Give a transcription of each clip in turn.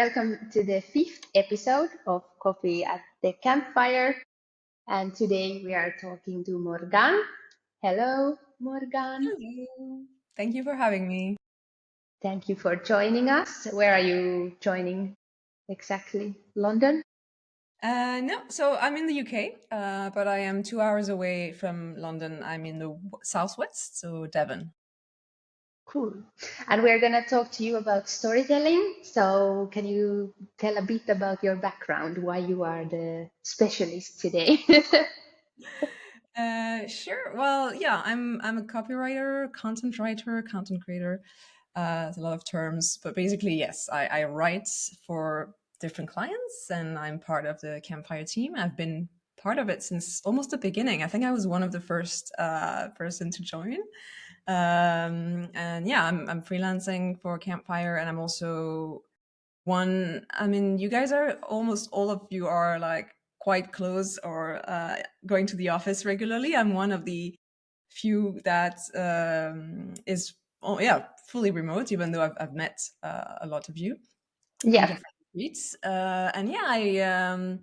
welcome to the fifth episode of Coffee at the Campfire. And today we are talking to Morgane. Hello, Morgane. Hello. Thank you for having me. Thank you for joining us. Where are you joining exactly? London? No, so I'm in the UK, but I am 2 hours away from London. I'm in the southwest, so Devon. Cool. And we're going to talk to you about storytelling. So, can you tell a bit about your background, why you are the specialist today? Sure. Well, yeah, I'm a copywriter, content writer, content creator. It's a lot of terms, but basically, yes, I write for different clients, and I'm part of the Campfire team. I've been part of it since almost the beginning. I think I was one of the first person to join. And yeah, I'm freelancing for Campfire, and I'm also one. I mean, you guys are almost all of you are like quite close or going to the office regularly. I'm one of the few that is, oh yeah, fully remote, even though I've met a lot of you from Yeah. different streets. And yeah,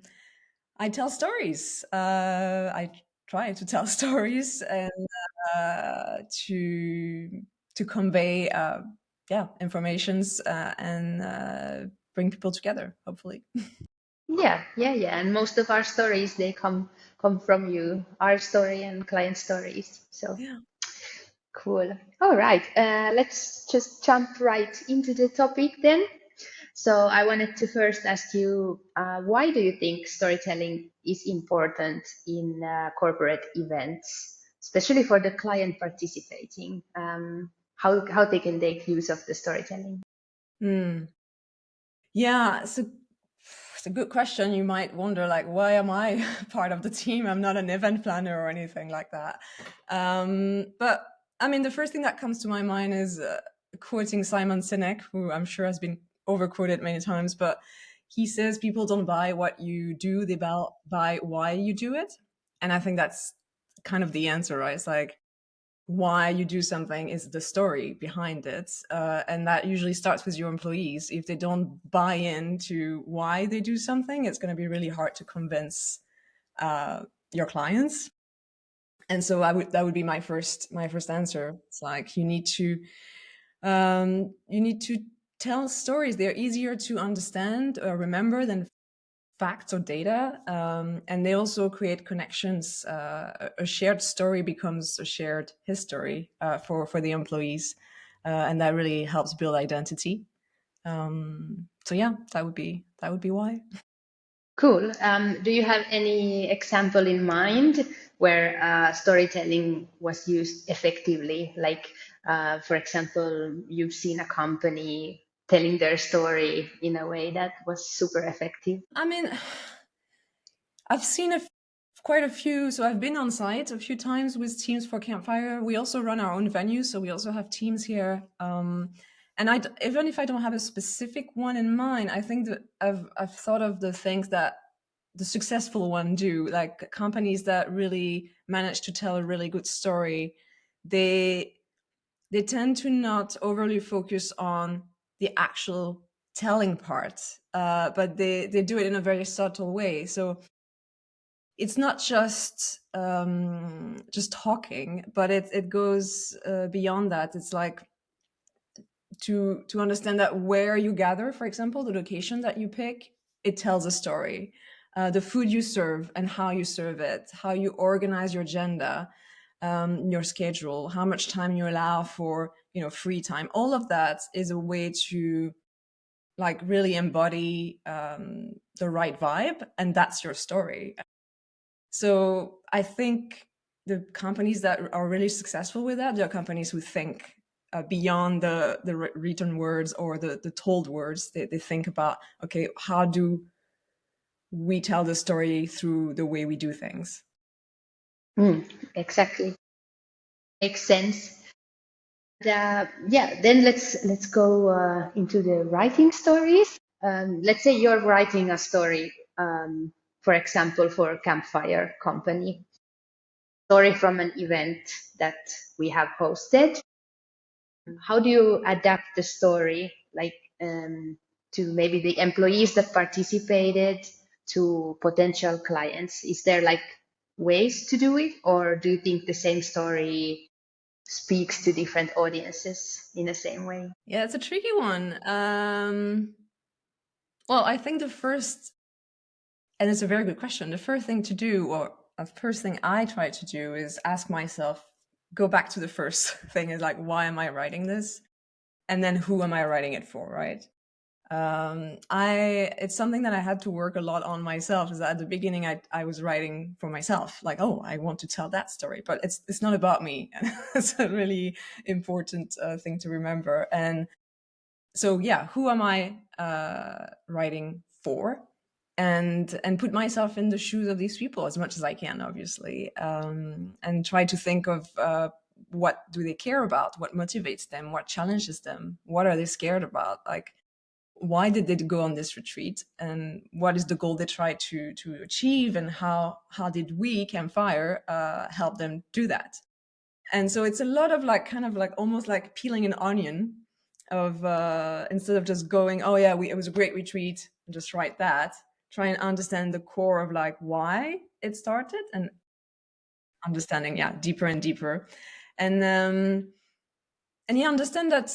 I tell stories. I try to tell stories and to convey yeah, informations and bring people together, hopefully. Yeah. And most of our stories they come from you, our story and client stories. So Yeah. cool. All right. Let's just jump right into the topic then. So I wanted to first ask you, why do you think storytelling is important in corporate events, especially for the client participating? How they can make use of the storytelling? Hmm. Yeah, it's a good question. You might wonder, like, why am I part of the team? I'm not an event planner or anything like that. But I mean, the first thing that comes to my mind is quoting Simon Sinek, who I'm sure has been overquoted many times, but he says people don't buy what you do, they buy why you do it. And I think that's kind of the answer, right? It's like, why you do something is the story behind it. And that usually starts with your employees. If they don't buy into why they do something, it's going to be really hard to convince your clients. And so that would be my first answer. It's like you need to tell stories. They're easier to understand or remember than facts or data, and they also create connections. A shared story becomes a shared history for the employees, and that really helps build identity. So yeah, that would be why. Cool. Do you have any example in mind where storytelling was used effectively? Like, for example, you've seen a company telling their story in a way that was super effective. I mean, I've seen quite a few. So I've been on site a few times with teams for Campfire. We also run our own venues, so we also have teams here. And even if I don't have a specific one in mind, I think that I've thought of the things that the successful one do, like companies that really manage to tell a really good story. They tend to not overly focus on the actual telling part, but they do it in a very subtle way. So it's not just talking, but it goes beyond that. It's like to understand that where you gather, for example, the location that you pick, it tells a story. The food you serve and how you serve it, how you organize your agenda, your schedule, how much time you allow for free time. All of that is a way to like really embody the right vibe, and that's your story. So I think the companies that are really successful with that, they're companies who think beyond the written words or the told words. They think about, okay, how do we tell the story through the way we do things? Exactly. Makes sense. Yeah, then let's go into the writing stories. Let's say you're writing a story, for example, for a Campfire company, story from an event that we have hosted. How do you adapt the story? Like, to maybe the employees that participated to potential clients? Is there like ways to do it, or do you think the same story speaks to different audiences in the same way? Yeah, it's a tricky one. Well, I think the first, and it's a very good question, the first thing to do, or the first thing I try to do, is ask myself, go back to the first thing, is like, why am I writing this? And then who am I writing it for, right? It's something that I had to work a lot on myself. Is that at the beginning I was writing for myself, like, oh, I want to tell that story, but it's not about me. It's a really important thing to remember. And so, yeah, who am I writing for? And put myself in the shoes of these people as much as I can, obviously, and try to think of what do they care about, what motivates them, what challenges them, what are they scared about, like why did they go on this retreat, and what is the goal they try to achieve, and how did we, Campfire, help them do that. And so it's a lot of like kind of like almost like peeling an onion of instead of just going, oh yeah, it was a great retreat, and just write that. Try and understand the core of like why it started, and understanding, yeah, deeper and deeper. And you understand that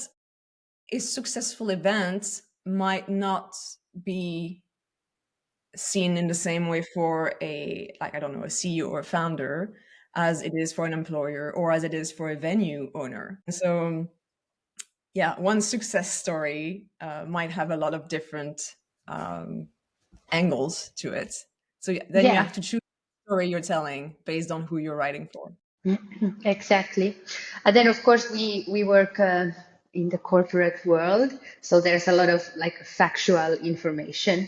a successful event might not be seen in the same way for a, like, I don't know, a CEO or a founder as it is for an employer or as it is for a venue owner. So yeah, one success story might have a lot of different angles to it. So yeah, then you Yeah. have to choose the story you're telling based on who you're writing for. Exactly. And then, of course, we work in the corporate world, so there's a lot of like factual information.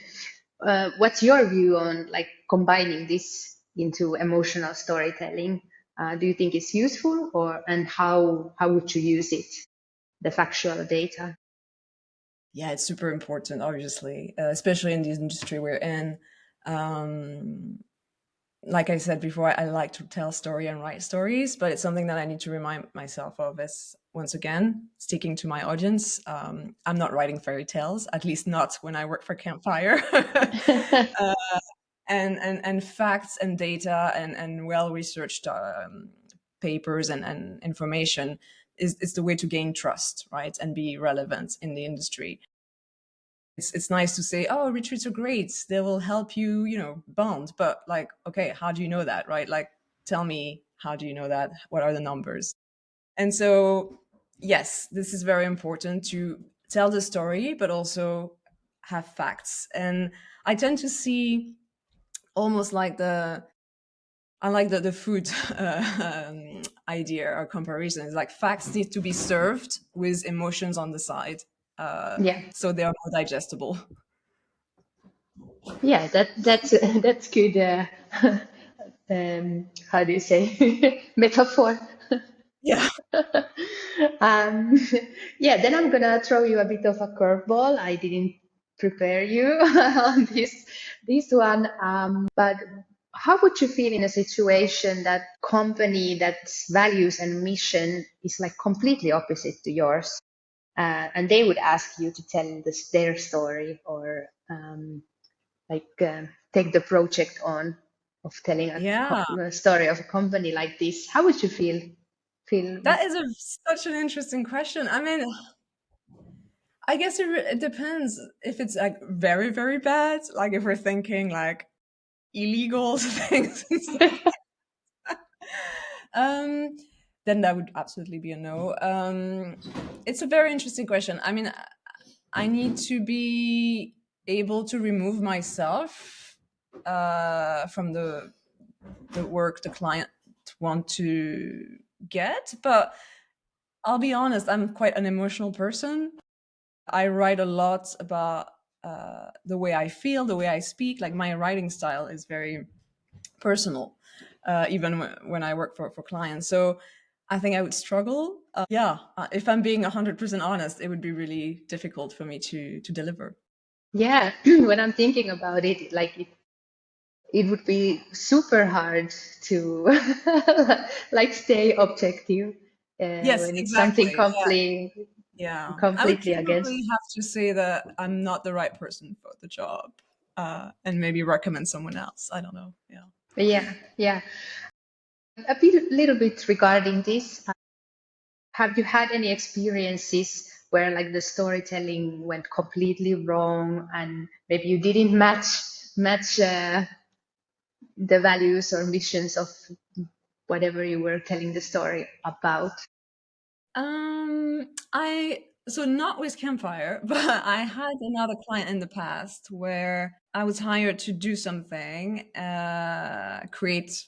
What's your view on like combining this into emotional storytelling? Do you think it's useful, or and how would you use it, the factual data? Yeah, it's super important, obviously, especially in the industry we're in. Like I said before, I like to tell story and write stories, but it's something that I need to remind myself of is, once again, sticking to my audience. I'm not writing fairy tales, at least not when I work for Campfire. uh, and facts and data and well-researched papers and information is the way to gain trust, right? And be relevant in the industry. It's nice to say, oh, retreats are great, they will help you, bond, but like, okay, how do you know that, right? Like, tell me, how do you know that? What are the numbers? And so, yes, this is very important to tell the story, but also have facts. And I tend to see almost like the food idea or comparison. Is like facts need to be served with emotions on the side, Yeah, so they are more digestible. yeah, that's that's good. How do you say metaphor? Yeah. Um, yeah, then I'm gonna throw you a bit of a curveball. I didn't prepare you on this one. But how would you feel in a situation that company that's values and mission is like completely opposite to yours, and they would ask you to tell their story, or take the project on of telling Yeah, a story of a company like this? How would you feel? that is such an interesting question. I mean, I guess it depends if it's like very, very bad, like if we're thinking like illegal things and stuff, um, then that would absolutely be a no. It's a very interesting question. I mean, I need to be able to remove myself from the work the client want to get, but I'll be honest, I'm quite an emotional person. I write a lot about the way I feel, the way I speak. Like, my writing style is very personal, even when I work for clients. So I think I would struggle. Yeah, if I'm being 100% honest, it would be really difficult for me to deliver. Yeah, when I'm thinking about it, like it would be super hard to like stay objective Yes, when it's something exactly. complete. Yeah, I would completely against. probably have to say that I'm not the right person for the job, and maybe recommend someone else. I don't know. Yeah. Yeah, yeah. A bit, little bit regarding this. Have you had any experiences where like the storytelling went completely wrong and maybe you didn't match the values or missions of whatever you were telling the story about? I so not with Campfire, but I had another client in the past where I was hired to do something, create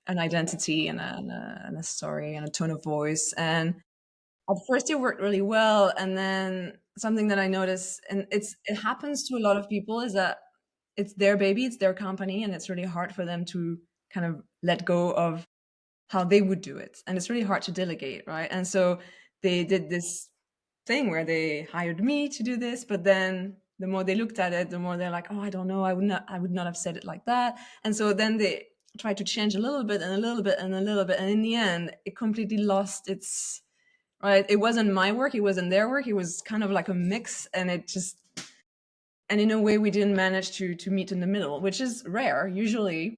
an identity and a story and a tone of voice. And at first, it worked really well, and then something that I noticed, and it happens to a lot of people, is that it's their baby, it's their company, and it's really hard for them to kind of let go of how they would do it, and it's really hard to delegate, right? And so they did this thing where they hired me to do this, but then the more they looked at it, the more they're like, oh, I don't know, I would not have said it like that. And so then they tried to change a little bit and a little bit and a little bit, and in the end it completely lost its, right, it wasn't my work, it wasn't their work, it was kind of like a mix, and it just, and in a way we didn't manage to meet in the middle, which is rare. Usually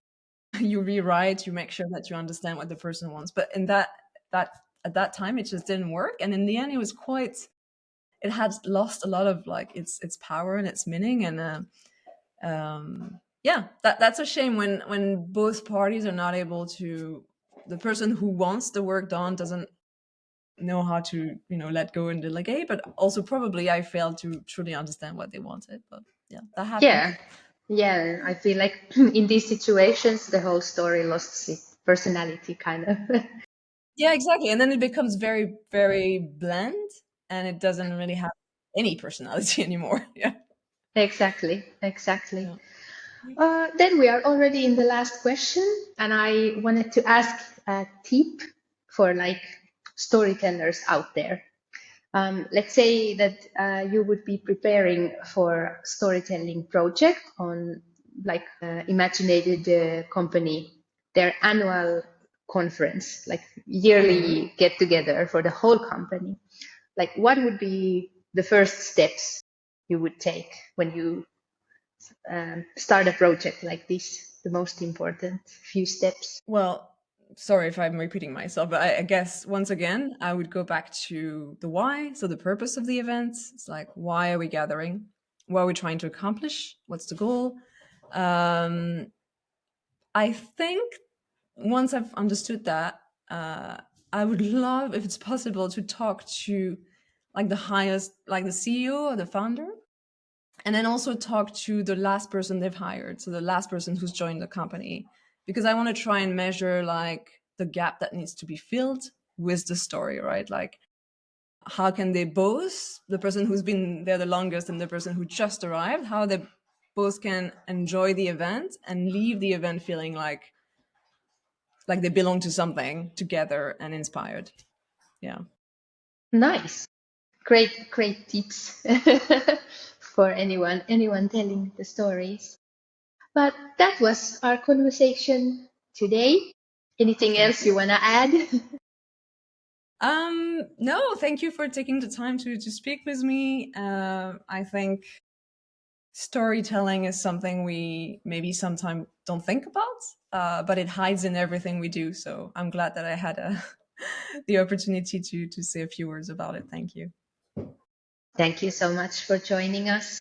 you rewrite, you make sure that you understand what the person wants, but in that at that time it just didn't work, and in the end it was quite, it had lost a lot of like its power and its meaning. And yeah, that's a shame when both parties are not able to, the person who wants the work done doesn't know how to, let go and delegate, but also probably I failed to truly understand what they wanted. But yeah, that happens. Yeah, yeah. I feel like in these situations, the whole story lost its personality, kind of. Yeah, exactly. And then it becomes very, very bland, and it doesn't really have any personality anymore. Yeah. Exactly, exactly. Yeah. Then we are already in the last question, and I wanted to ask a tip for like storytellers out there. Let's say that you would be preparing for storytelling project on like imagined company, their annual conference, like Mhm. yearly get together for the whole company. Like, what would be the first steps you would take when you start a project like this? The most important few steps. Well, sorry if I'm repeating myself, but I guess once again, I would go back to the why. So the purpose of the event. It's like, why are we gathering? What are we trying to accomplish? What's the goal? Um, I think once I've understood that, uh, I would love, if it's possible, to talk to like the highest, like the CEO or the founder, and then also talk to the last person they've hired, so the last person who's joined the company, because I want to try and measure like the gap that needs to be filled with the story, right? Like, how can they both, the person who's been there the longest and the person who just arrived, how they both can enjoy the event and leave the event feeling like they belong to something together and inspired. Yeah. Nice. Great, great tips for anyone telling the stories. But that was our conversation today. Anything Thank else you. you want to add? No, thank you for taking the time to speak with me. I think storytelling is something we maybe sometimes don't think about, but it hides in everything we do. So I'm glad that I had the opportunity to say a few words about it. Thank you. Thank you so much for joining us.